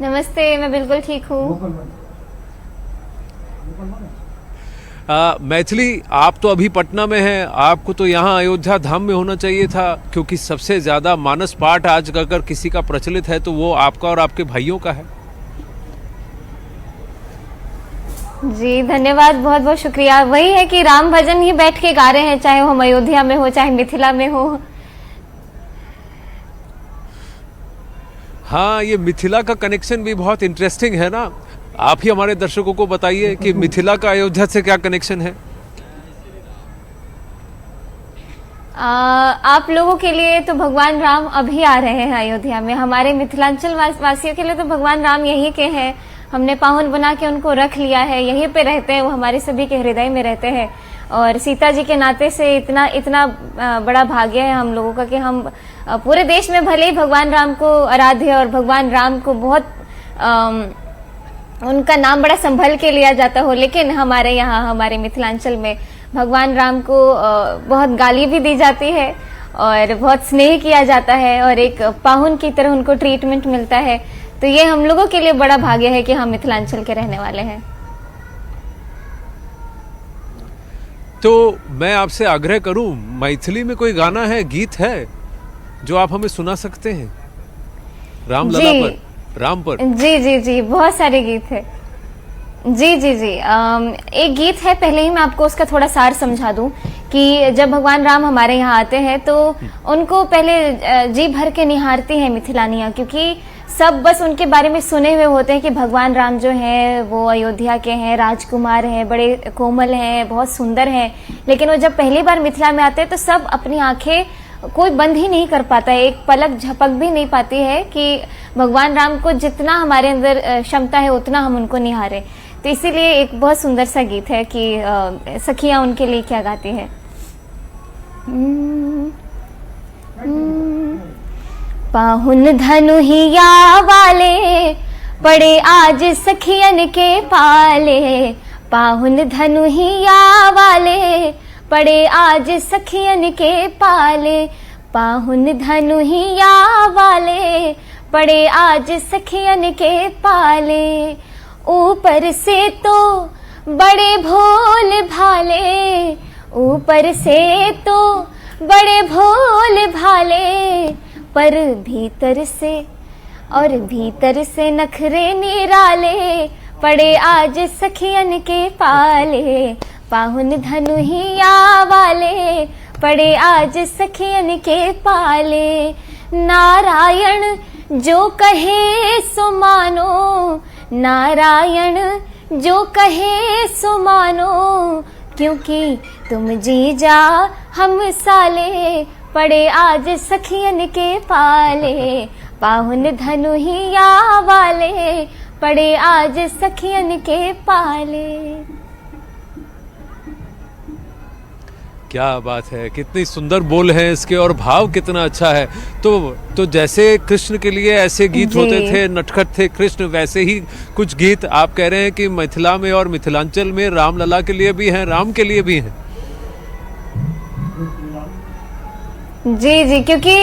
नमस्ते, मैं बिल्कुल ठीक हूँ। मैथिली, आप तो अभी पटना में हैं, आपको तो यहाँ अयोध्या धाम में होना चाहिए था, क्योंकि सबसे ज्यादा मानस पाठ आज अगर किसी का प्रचलित है तो वो आपका और आपके भाइयों का है। जी धन्यवाद, बहुत बहुत शुक्रिया। वही है कि राम भजन ही बैठ के गा रहे हैं, चाहे वो हम अयोध्या में हो चाहे मिथिला में हो। हाँ, ये मिथिला का कनेक्शन भी बहुत इंटरेस्टिंग है ना। आप ही हमारे दर्शकों को बताइए कि मिथिला का अयोध्या से क्या कनेक्शन है। आप लोगों के लिए तो भगवान राम अभी आ रहे हैं अयोध्या में, हमारे मिथिलांचल वासियों के लिए तो भगवान राम यहीं के हैं। हमने पाहुन बना के उनको रख लिया है, यहीं पे रहते हैं, वो हमारे सभी के हृदय में रहते हैं। और सीता जी के नाते से इतना इतना बड़ा भाग्य है हम लोगों का कि हम पूरे देश में भले ही भगवान राम को आराध्य और भगवान राम को बहुत उनका नाम बड़ा संभल के लिया जाता हो, लेकिन हमारे यहाँ हमारे मिथिलांचल में भगवान राम को बहुत गाली भी दी जाती है और बहुत स्नेह किया जाता है और एक पाहुन की तरह उनको ट्रीटमेंट मिलता है। तो ये हम लोगों के लिए बड़ा भाग्य है कि हम मिथिलांचल के रहने वाले हैं। तो मैं आपसे आग्रह करूं, मैथिली में कोई गाना है, गीत है जो आप हमें सुना सकते हैं रामलला पर, राम पर? जी जी जी, बहुत सारे गीत है। जी जी जी, एक गीत है, पहले ही मैं आपको उसका थोड़ा सार समझा दूं कि जब भगवान राम हमारे यहाँ आते हैं तो उनको पहले जी भर के निहारती है मिथिलानियाँ, क्योंकि सब बस उनके बारे में सुने हुए होते हैं कि भगवान राम जो हैं वो अयोध्या के हैं, राजकुमार हैं, बड़े कोमल हैं, बहुत सुंदर हैं। लेकिन वो जब पहली बार मिथिला में आते हैं तो सब अपनी आंखें कोई बंद ही नहीं कर पाता है, एक पलक झपक भी नहीं पाती है कि भगवान राम को जितना हमारे अंदर क्षमता है उतना हम उनको निहारें। तो इसीलिए एक बहुत सुंदर सा गीत है कि सखियां उनके लिए क्या गाती है। पाहुन धनुहिया वाले पड़े आज सखियन के पाले, पाहुन धनुहिया वाले पड़े आज सखियन के पाले, पाहुन धनुहिया वाले पड़े आज सखियन के पाले। ऊपर से तो बड़े भोल भाले, ऊपर से तो बड़े भोल भाले, पर भीतर से नखरे निराले पड़े आज सखियन के पाले, पाहुन धनुहिया वाले पड़े आज सखियन के पाले। नारायण जो कहे सो मानो, नारायण जो कहे सो मानो, क्योंकि तुम जीजा हम साले पड़े आज सखियन के पाले, पाहुन धनुहिया वाले पड़े आज सखियन के पाले। क्या बात है, कितनी सुंदर बोल है इसके और भाव कितना अच्छा है। तो जैसे कृष्ण के लिए ऐसे गीत होते थे, नटखट थे कृष्ण, वैसे ही कुछ गीत आप कह रहे हैं कि मिथिला में और मिथिलांचल में रामलला के लिए भी हैं, राम के लिए भी हैं। जी जी, क्योंकि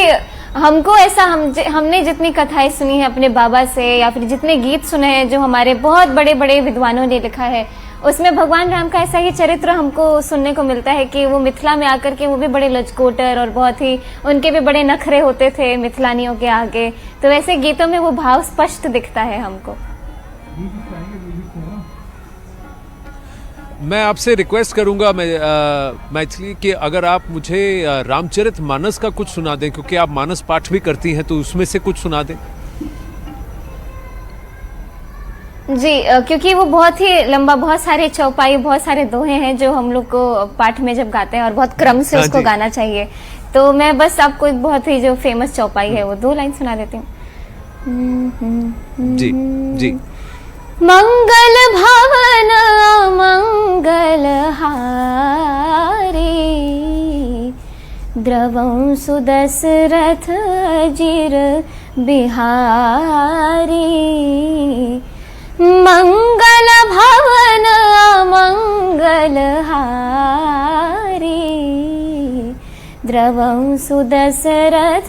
हमको ऐसा हमने जितनी कथाएं सुनी है अपने बाबा से या फिर जितने गीत सुने हैं जो हमारे बहुत बड़े बड़े विद्वानों ने लिखा है, उसमें भगवान राम का ऐसा ही चरित्र हमको सुनने को मिलता है कि वो मिथिला में आकर के वो भी बड़े लचकोटर और बहुत ही उनके भी बड़े नखरे होते थे मिथिलानियों के आगे। तो वैसे गीतों में वो भाव स्पष्ट दिखता है हमको। मैं आपसे रिक्वेस्ट करूंगा मैथिली कि अगर आप मुझे रामचरितमानस का कुछ सुना दें, क्योंकि आप मानस पाठ भी करती हैं, तो उसमें से कुछ सुना दें। जी, क्योंकि वो बहुत ही लंबा, बहुत सारे चौपाई, बहुत सारे दोहे हैं जो हम लोग को पाठ में जब गाते हैं और बहुत क्रम से उसको गाना चाहिए। तो मैं बस आपको एक बहुत ही जो फेमस चौपाई है वो 2 लाइन सुना देती हूँ। जी जी। मंगल भवन मंगल हारी, द्रवं सुदशरथ जिर बिहारी। मंगल भवन मंगल हारी, द्रवं सुदशरथ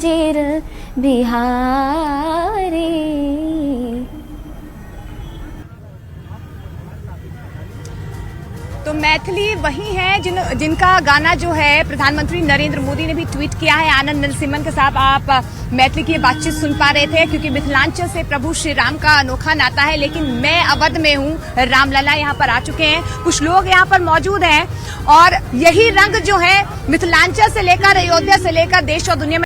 जिर बिहारी। तो मैथिली वही है जिनका गाना जो है प्रधानमंत्री नरेंद्र मोदी ने भी ट्वीट किया है। आनंद नरसिम्हन के साथ आप मैथिली की बातचीत सुन पा रहे थे, क्योंकि मिथिलांचल से प्रभु श्री राम का अनोखा नाता है। लेकिन मैं अवध में हूँ, रामलला यहाँ पर आ चुके हैं, कुछ लोग यहाँ पर मौजूद हैं और यही रंग जो है मिथिलांचल से लेकर अयोध्या से लेकर देश और दुनिया में